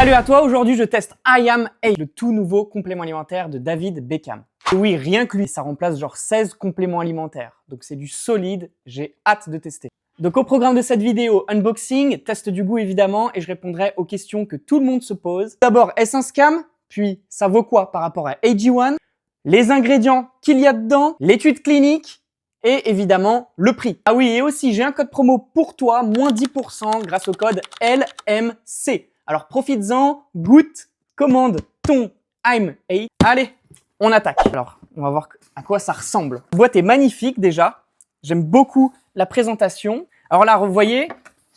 Salut à toi, aujourd'hui je teste IAM8, le tout nouveau complément alimentaire de David Beckham. Et oui, rien que lui, ça remplace genre 16 compléments alimentaires. Donc c'est du solide, j'ai hâte de tester. Donc au programme de cette vidéo, unboxing, test du goût évidemment, et je répondrai aux questions que tout le monde se pose. D'abord, est-ce un scam? Puis, ça vaut quoi par rapport à AG1? Les ingrédients qu'il y a dedans, l'étude clinique, et évidemment, le prix. Ah oui, et aussi, j'ai un code promo pour toi, moins 10% grâce au code LMC. Alors profites-en, goûte, commande ton IAM8. Allez, on attaque. Alors, on va voir à quoi ça ressemble. La boîte est magnifique déjà. J'aime beaucoup la présentation. Alors là, vous voyez,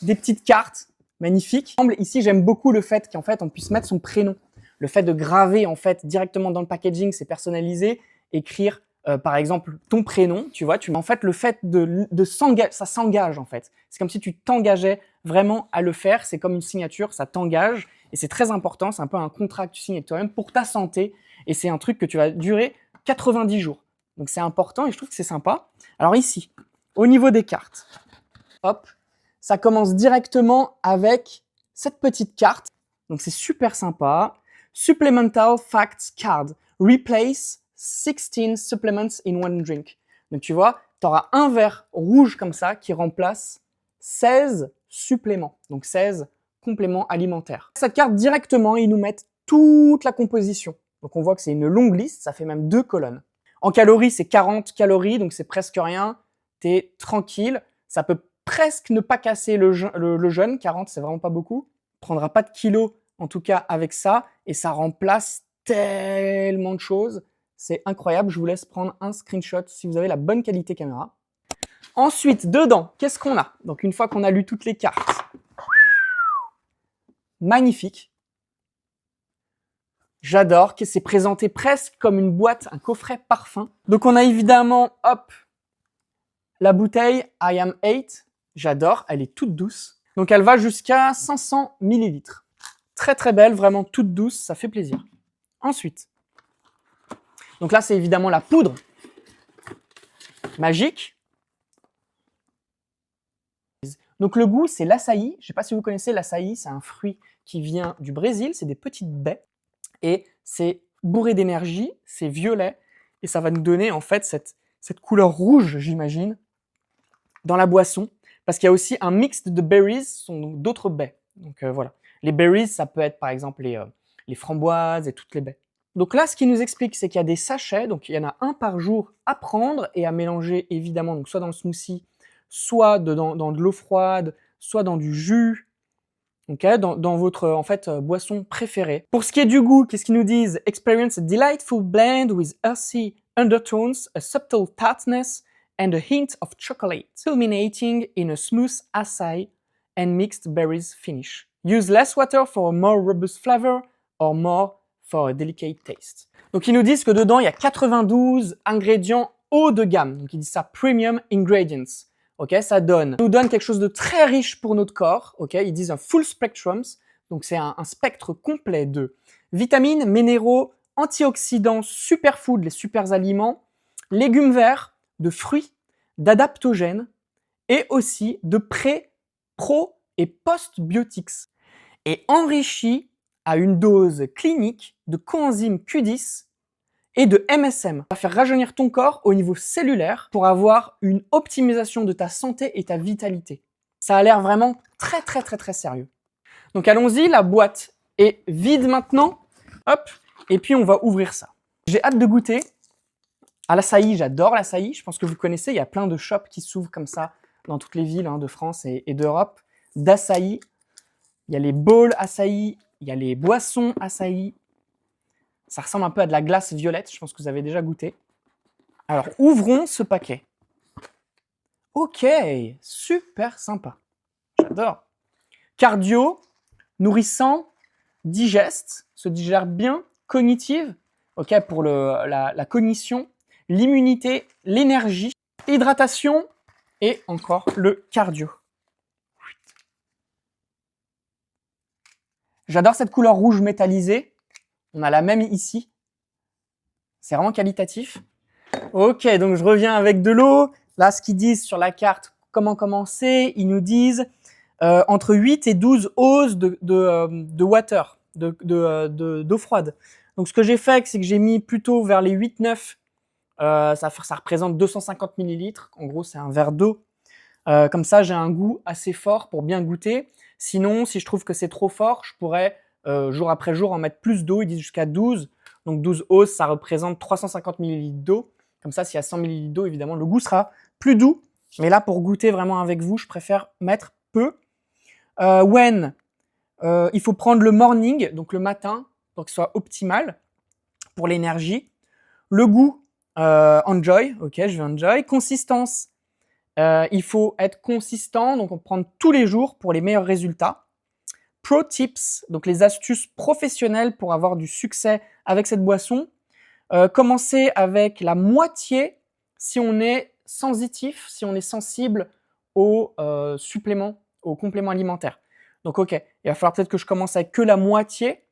des petites cartes magnifiques. Ici, j'aime beaucoup le fait qu'en fait, on puisse mettre son prénom. Le fait de graver en fait directement dans le packaging, c'est personnalisé. Écrire par exemple ton prénom, tu vois, en fait le fait de s'engager, ça s'engage en fait. C'est comme si tu t'engageais vraiment à le faire, c'est comme une signature, ça t'engage et c'est très important, c'est un peu un contrat que tu signes avec toi-même pour ta santé et c'est un truc que tu vas durer 90 jours. Donc c'est important et je trouve que c'est sympa. Alors ici, au niveau des cartes, hop, ça commence directement avec cette petite carte. Donc c'est super sympa. Supplemental Facts Card. Replace 16 supplements in one drink. Donc tu vois, tu auras un verre rouge comme ça qui remplace 16 suppléments. Donc 16 compléments alimentaires. Cette carte directement, ils nous mettent toute la composition. Donc on voit que c'est une longue liste, ça fait même 2 colonnes. En calories, c'est 40 calories, donc c'est presque rien. T'es tranquille. Ça peut presque ne pas casser le jeûne. 40, c'est vraiment pas beaucoup. Prendra pas de kilos en tout cas avec ça, et ça remplace tellement de choses. C'est incroyable, je vous laisse prendre un screenshot si vous avez la bonne qualité caméra. Ensuite, dedans, qu'est-ce qu'on a? Donc une fois qu'on a lu toutes les cartes, magnifique. J'adore que c'est présenté presque comme une boîte, un coffret parfum. Donc on a évidemment, hop, la bouteille IAM8. J'adore, elle est toute douce. Donc elle va jusqu'à 500 ml. Très très belle, vraiment toute douce, ça fait plaisir. Ensuite, donc là c'est évidemment la poudre magique. Donc le goût c'est l'açaï. Je ne sais pas si vous connaissez l'açaï, c'est un fruit qui vient du Brésil, c'est des petites baies et c'est bourré d'énergie, c'est violet et ça va nous donner en fait cette couleur rouge, j'imagine, dans la boisson parce qu'il y a aussi un mix de berries, ce sont donc d'autres baies. Donc voilà. Les berries, ça peut être par exemple les framboises et toutes les baies. Donc là, ce qui nous explique, c'est qu'il y a des sachets, donc il y en a un par jour à prendre et à mélanger évidemment, donc soit dans le smoothie, soit dans de l'eau froide, soit dans du jus, okay, dans votre en fait boisson préférée. Pour ce qui est du goût, qu'est-ce qu'ils nous disent? Experience a delightful blend with earthy undertones, a subtle tartness and a hint of chocolate, culminating in a smooth acai and mixed berries finish. Use less water for a more robust flavor or more for a delicate taste. Donc ils nous disent que dedans il y a 92 ingrédients haut de gamme. Donc ils disent ça premium ingredients. Ok, ça nous donne quelque chose de très riche pour notre corps. Ok, ils disent un full spectrum. Donc c'est un spectre complet de vitamines, minéraux, antioxydants, superfoods, les super aliments, légumes verts, de fruits, d'adaptogènes et aussi de pro et post-biotics. Et enrichi à une dose clinique de coenzyme Q10 et de MSM. Ça va faire rajeunir ton corps au niveau cellulaire pour avoir une optimisation de ta santé et ta vitalité. Ça a l'air vraiment très très très très sérieux. Donc allons-y, la boîte est vide maintenant. Hop, et puis on va ouvrir ça. J'ai hâte de goûter à l'açaï, j'adore l'açaï. Je pense que vous connaissez, il y a plein de shops qui s'ouvrent comme ça dans toutes les villes de France et d'Europe d'açaï. Il y a les bowls açaï, il y a les boissons açaï. Ça ressemble un peu à de la glace violette, je pense que vous avez déjà goûté. Alors, ouvrons ce paquet. Ok, super sympa. J'adore. Cardio, nourrissant, digeste, se digère bien, cognitive, ok, pour la cognition, l'immunité, l'énergie, hydratation et encore le cardio. J'adore cette couleur rouge métallisée. On a la même ici. C'est vraiment qualitatif. Ok, donc je reviens avec de l'eau. Là, ce qu'ils disent sur la carte, comment commencer, ils nous disent entre 8 et 12 oz de water. d'eau froide. Donc ce que j'ai fait, c'est que j'ai mis plutôt vers les 8-9. Ça représente 250 millilitres. En gros, c'est un verre d'eau. Comme ça, j'ai un goût assez fort pour bien goûter. Sinon, si je trouve que c'est trop fort, je pourrais jour après jour en mettre plus d'eau. Ils disent jusqu'à 12. Donc 12 hausses, ça représente 350 millilitres d'eau. Comme ça, s'il y a 100 millilitres d'eau, évidemment, le goût sera plus doux. Mais là, pour goûter vraiment avec vous, je préfère mettre peu. Il faut prendre le morning, donc le matin, pour que ce soit optimal pour l'énergie. Le goût, enjoy, ok, je vais enjoy. Consistance, il faut être consistant, donc on prend tous les jours pour les meilleurs résultats. Pro tips, donc les astuces professionnelles pour avoir du succès avec cette boisson. Commencer avec la moitié si on est sensitif, si on est sensible aux suppléments, aux compléments alimentaires. Donc ok, il va falloir peut-être que je commence avec que la moitié,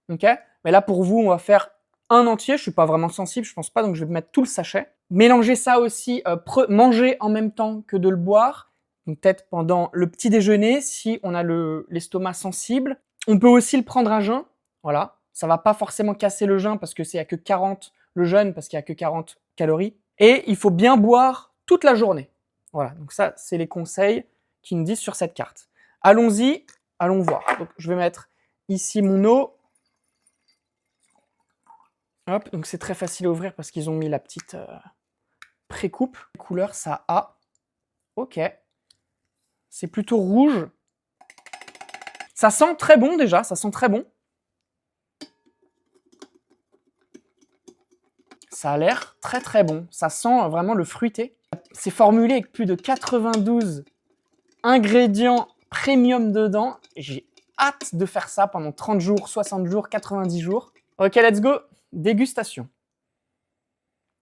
ok. Mais là pour vous, on va faire un entier. Je suis pas vraiment sensible, je pense pas, donc je vais mettre tout le sachet. Mélanger ça aussi, manger en même temps que de le boire. Donc peut-être pendant le petit déjeuner si on a l'estomac sensible. On peut aussi le prendre à jeun, voilà. Ça va pas forcément casser le jeûne parce que c'est à que 40 le jeûne parce qu'il y a que 40 calories. Et il faut bien boire toute la journée. Voilà, donc ça c'est les conseils qui nous disent sur cette carte. Allons-y, allons voir. Donc je vais mettre ici mon eau. Hop, donc c'est très facile à ouvrir parce qu'ils ont mis la petite pré-coupe. Couleur ça a. Ok. C'est plutôt rouge. Ça sent très bon déjà, ça sent très bon. Ça a l'air très très bon. Ça sent vraiment le fruité. C'est formulé avec plus de 92 ingrédients premium dedans. J'ai hâte de faire ça pendant 30 jours, 60 jours, 90 jours. Ok, let's go. Dégustation.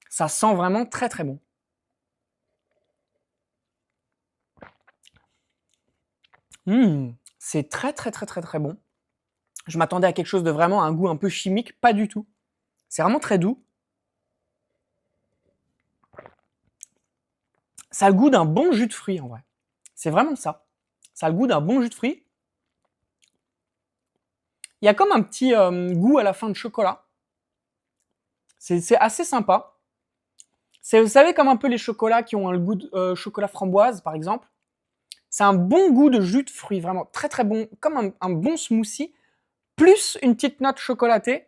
Ça sent vraiment très très bon. C'est très très très très très bon. Je m'attendais à quelque chose de vraiment un goût un peu chimique, pas du tout. C'est vraiment très doux. Ça a le goût d'un bon jus de fruits en vrai. C'est vraiment ça. Ça a le goût d'un bon jus de fruits. Il y a comme un petit goût à la fin de chocolat. C'est assez sympa. Vous savez, comme un peu les chocolats qui ont le goût de chocolat framboise, par exemple. C'est un bon goût de jus de fruits, vraiment très très bon, comme un bon smoothie, plus une petite note chocolatée.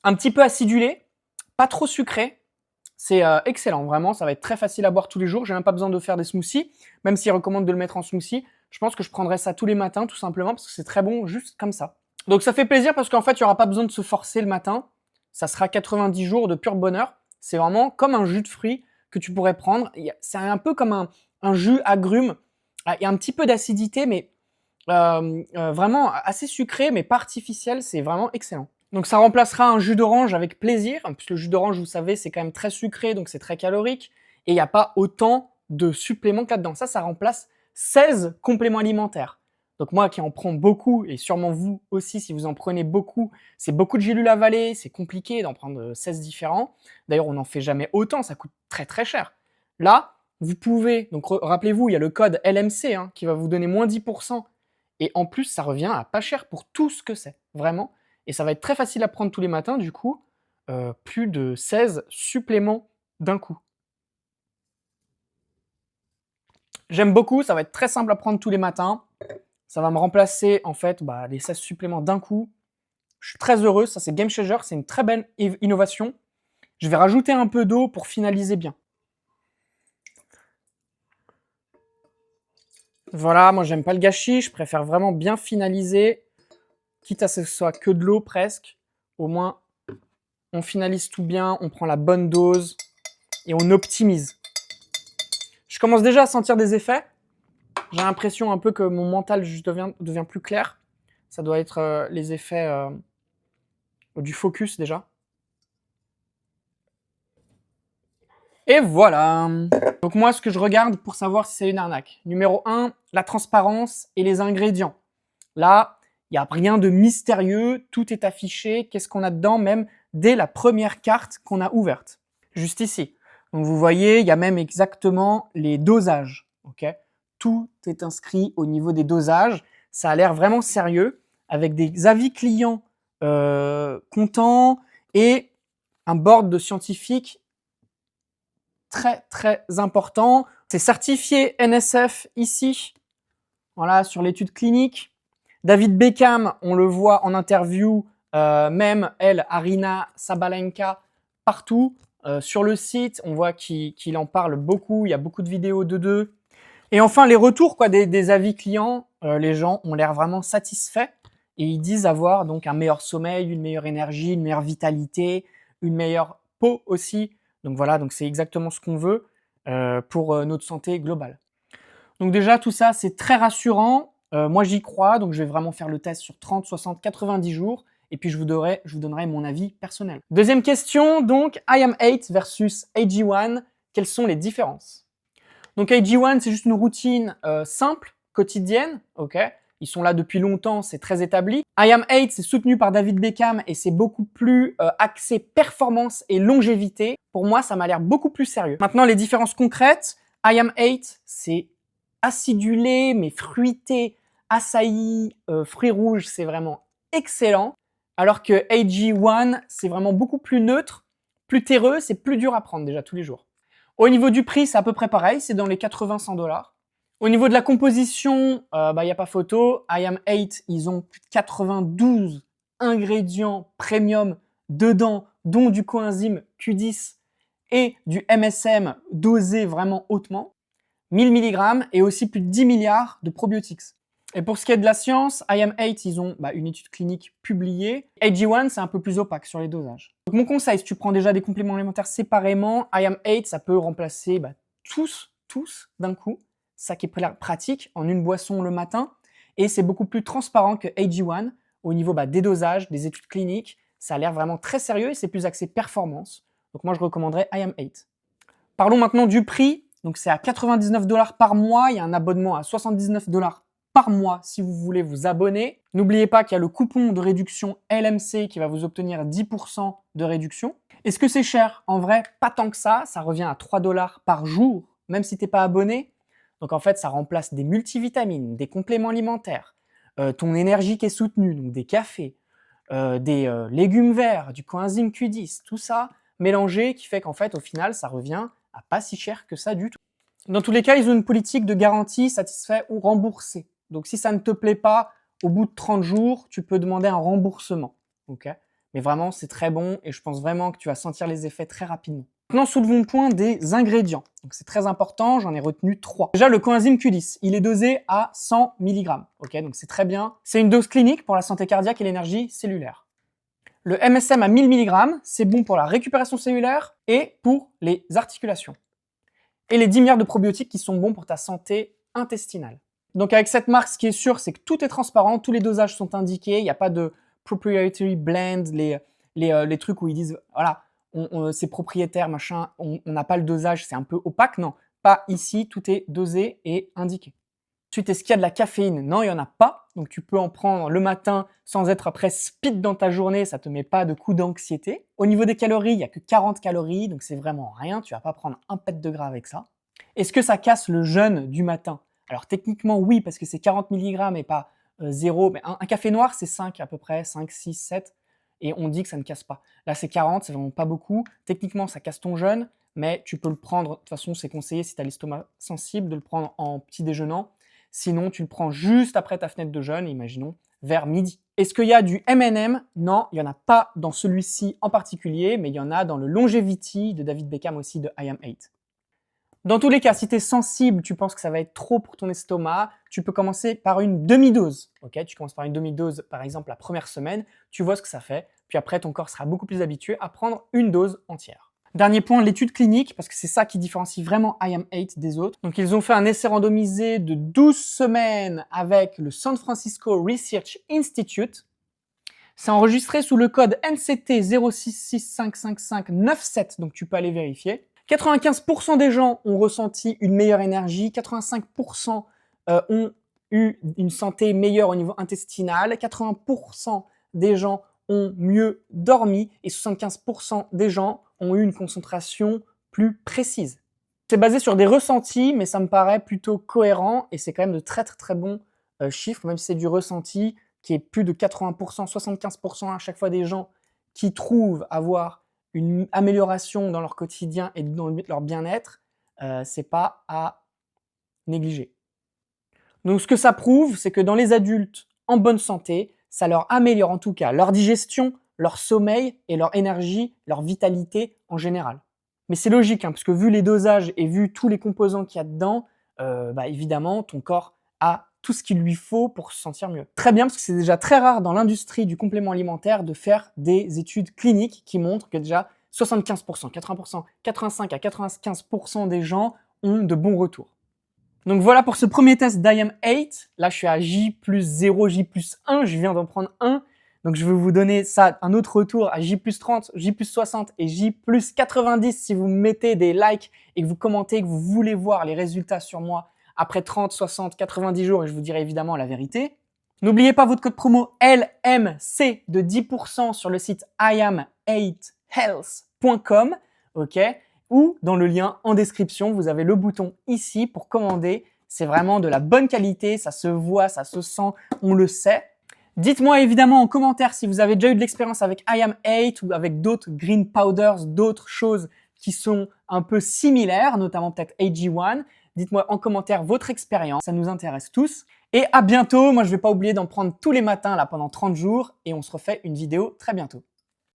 Un petit peu acidulé, pas trop sucré. C'est excellent, vraiment, ça va être très facile à boire tous les jours. J'ai même pas besoin de faire des smoothies, même s'ils recommandent de le mettre en smoothie. Je pense que je prendrais ça tous les matins, tout simplement, parce que c'est très bon, juste comme ça. Donc ça fait plaisir parce qu'en fait, il n'y aura pas besoin de se forcer le matin. Ça sera 90 jours de pur bonheur. C'est vraiment comme un jus de fruits que tu pourrais prendre. C'est un peu comme un jus agrume. Il y a un petit peu d'acidité, mais vraiment assez sucré, mais pas artificiel. C'est vraiment excellent. Donc ça remplacera un jus d'orange avec plaisir, puisque le jus d'orange, vous savez, c'est quand même très sucré, donc c'est très calorique, et il n'y a pas autant de suppléments que là-dedans. Ça remplace 16 compléments alimentaires. Donc moi qui en prends beaucoup, et sûrement vous aussi si vous en prenez beaucoup, c'est beaucoup de gélules avalées, c'est compliqué d'en prendre 16 différents. D'ailleurs, on n'en fait jamais autant, ça coûte très très cher. Là, vous pouvez, donc rappelez-vous, il y a le code LMC qui va vous donner moins 10%, et en plus, ça revient à pas cher pour tout ce que c'est, vraiment. Et ça va être très facile à prendre tous les matins, du coup, plus de 16 suppléments d'un coup. J'aime beaucoup, ça va être très simple à prendre tous les matins. Ça va me remplacer, en fait, les 16 suppléments d'un coup. Je suis très heureux, ça c'est Game Changer, c'est une très belle innovation. Je vais rajouter un peu d'eau pour finaliser bien. Voilà, moi j'aime pas le gâchis, je préfère vraiment bien finaliser, quitte à ce que ce soit que de l'eau presque. Au moins, on finalise tout bien, on prend la bonne dose et on optimise. Je commence déjà à sentir des effets. J'ai l'impression un peu que mon mental juste devient plus clair. Ça doit être les effets du focus déjà. Et voilà. Donc moi, ce que je regarde pour savoir si c'est une arnaque. Numéro 1, la transparence et les ingrédients. Là, il n'y a rien de mystérieux, tout est affiché. Qu'est-ce qu'on a dedans même dès la première carte qu'on a ouverte. Juste ici. Donc vous voyez, il y a même exactement les dosages. Okay, tout est inscrit au niveau des dosages. Ça a l'air vraiment sérieux, avec des avis clients contents et un board de scientifiques très très important. C'est certifié NSF ici, voilà, sur l'étude clinique. David Beckham, on le voit en interview, même elle, Arina Sabalenka, partout. Sur le site, on voit qu'il en parle beaucoup, il y a beaucoup de vidéos d'eux. Et enfin, les retours des avis clients, les gens ont l'air vraiment satisfaits et ils disent avoir donc un meilleur sommeil, une meilleure énergie, une meilleure vitalité, une meilleure peau aussi. Donc voilà, donc c'est exactement ce qu'on veut pour notre santé globale. Donc déjà, tout ça, c'est très rassurant. Moi, j'y crois, donc je vais vraiment faire le test sur 30, 60, 90 jours. Et puis, je vous donnerai mon avis personnel. Deuxième question, donc, IM8 versus AG1. Quelles sont les différences? Donc, AG1, c'est juste une routine simple, quotidienne, ok? Ils sont là depuis longtemps, c'est très établi. IM8, c'est soutenu par David Beckham et c'est beaucoup plus axé performance et longévité. Pour moi, ça m'a l'air beaucoup plus sérieux. Maintenant, les différences concrètes. IM8, c'est acidulé, mais fruité, açaï, fruits rouges, c'est vraiment excellent. Alors que AG1, c'est vraiment beaucoup plus neutre, plus terreux, c'est plus dur à prendre déjà tous les jours. Au niveau du prix, c'est à peu près pareil, c'est dans les 80-100 $. Au niveau de la composition, il n'y a pas photo. IM8, ils ont plus de 92 ingrédients premium dedans, dont du coenzyme Q10 et du MSM dosé vraiment hautement. 1000 mg et aussi plus de 10 milliards de probiotics. Et pour ce qui est de la science, IM8, ils ont une étude clinique publiée. AG1, c'est un peu plus opaque sur les dosages. Donc mon conseil, si tu prends déjà des compléments alimentaires séparément, IM8, ça peut remplacer tous d'un coup. Ça qui est pratique en une boisson le matin. Et c'est beaucoup plus transparent que AG1 au niveau des dosages, des études cliniques. Ça a l'air vraiment très sérieux et c'est plus axé performance. Donc moi, je recommanderais IM8. Parlons maintenant du prix. Donc c'est à 99 $ par mois. Il y a un abonnement à 79 $ par mois si vous voulez vous abonner. N'oubliez pas qu'il y a le coupon de réduction LMC qui va vous obtenir 10% de réduction. Est-ce que c'est cher? En vrai, pas tant que ça. Ça revient à 3 $ par jour, même si tu n'es pas abonné. Donc en fait, ça remplace des multivitamines, des compléments alimentaires, ton énergie qui est soutenue, donc des cafés, des légumes verts, du coenzyme Q10, tout ça mélangé qui fait qu'en fait, au final, ça revient à pas si cher que ça du tout. Dans tous les cas, ils ont une politique de garantie satisfait ou remboursé. Donc si ça ne te plaît pas, au bout de 30 jours, tu peux demander un remboursement. Okay, mais vraiment, c'est très bon et je pense vraiment que tu vas sentir les effets très rapidement. Maintenant, soulevons le point des ingrédients. Donc c'est très important, j'en ai retenu 3. Déjà, le coenzyme Q10, il est dosé à 100 mg. Okay, donc c'est très bien. C'est une dose clinique pour la santé cardiaque et l'énergie cellulaire. Le MSM à 1000 mg, c'est bon pour la récupération cellulaire et pour les articulations. Et les 10 milliards de probiotiques qui sont bons pour ta santé intestinale. Donc avec cette marque, ce qui est sûr, c'est que tout est transparent, tous les dosages sont indiqués, il n'y a pas de proprietary blend, les trucs où ils disent, voilà, c'est propriétaire, machin, on n'a pas le dosage, c'est un peu opaque. Non, pas ici, tout est dosé et indiqué. Ensuite, est-ce qu'il y a de la caféine? Non, il n'y en a pas. Donc tu peux en prendre le matin sans être après speed dans ta journée, ça ne te met pas de coup d'anxiété. Au niveau des calories, il n'y a que 40 calories, donc c'est vraiment rien, tu ne vas pas prendre un pet de gras avec ça. Est-ce que ça casse le jeûne du matin? Alors techniquement oui, parce que c'est 40 mg et pas 0, mais un café noir c'est 5 à peu près, 5, 6, 7, et on dit que ça ne casse pas. Là c'est 40, c'est vraiment pas beaucoup. Techniquement ça casse ton jeûne, mais tu peux le prendre, de toute façon c'est conseillé si tu as l'estomac sensible de le prendre en petit déjeunant. Sinon, tu le prends juste après ta fenêtre de jeûne, imaginons vers midi. Est-ce qu'il y a du M&M? Non, il n'y en a pas dans celui-ci en particulier, mais il y en a dans le Longevity de David Beckham aussi de IM8. Dans tous les cas, si tu es sensible, tu penses que ça va être trop pour ton estomac, tu peux commencer par une demi-dose. Okay, tu commences par une demi-dose, par exemple, la première semaine, tu vois ce que ça fait, puis après, ton corps sera beaucoup plus habitué à prendre une dose entière. Dernier point, l'étude clinique, parce que c'est ça qui différencie vraiment IM8 des autres. Donc, ils ont fait un essai randomisé de 12 semaines avec le San Francisco Research Institute. C'est enregistré sous le code NCT 0665557, donc tu peux aller vérifier. 95% des gens ont ressenti une meilleure énergie, 85% ont eu une santé meilleure au niveau intestinal, 80% des gens ont mieux dormi et 75% des gens ont eu une concentration plus précise. C'est basé sur des ressentis, mais ça me paraît plutôt cohérent et c'est quand même de très très très bons chiffres, même si c'est du ressenti qui est plus de 80%, 75% à chaque fois des gens qui trouvent avoir une amélioration dans leur quotidien et dans leur bien-être, c'est pas à négliger. Donc ce que ça prouve, c'est que dans les adultes en bonne santé, ça leur améliore en tout cas leur digestion, leur sommeil et leur énergie, leur vitalité en général. Mais c'est logique, hein, parce que vu les dosages et vu tous les composants qu'il y a dedans, évidemment, ton corps a tout ce qu'il lui faut pour se sentir mieux. Très bien, parce que c'est déjà très rare dans l'industrie du complément alimentaire de faire des études cliniques qui montrent que déjà 75%, 80%, 85 à 95% des gens ont de bons retours. Donc voilà pour ce premier test d'IAM8. Là, je suis à J plus 0, J plus 1. Je viens d'en prendre un. Donc je vais vous donner ça, un autre retour à J plus 30, J plus 60 et J plus 90 si vous mettez des likes et que vous commentez, que vous voulez voir les résultats sur moi après 30, 60, 90 jours et je vous dirai évidemment la vérité. N'oubliez pas votre code promo LMC de 10% sur le site iam8health.com, ok, ou dans le lien en description, vous avez le bouton ici pour commander. C'est vraiment de la bonne qualité, ça se voit, ça se sent, on le sait. Dites-moi évidemment en commentaire si vous avez déjà eu de l'expérience avec IAM8 ou avec d'autres green powders, d'autres choses qui sont un peu similaires, notamment peut-être AG1. Dites-moi en commentaire votre expérience, ça nous intéresse tous. Et à bientôt, moi je vais pas oublier d'en prendre tous les matins là pendant 30 jours et on se refait une vidéo très bientôt.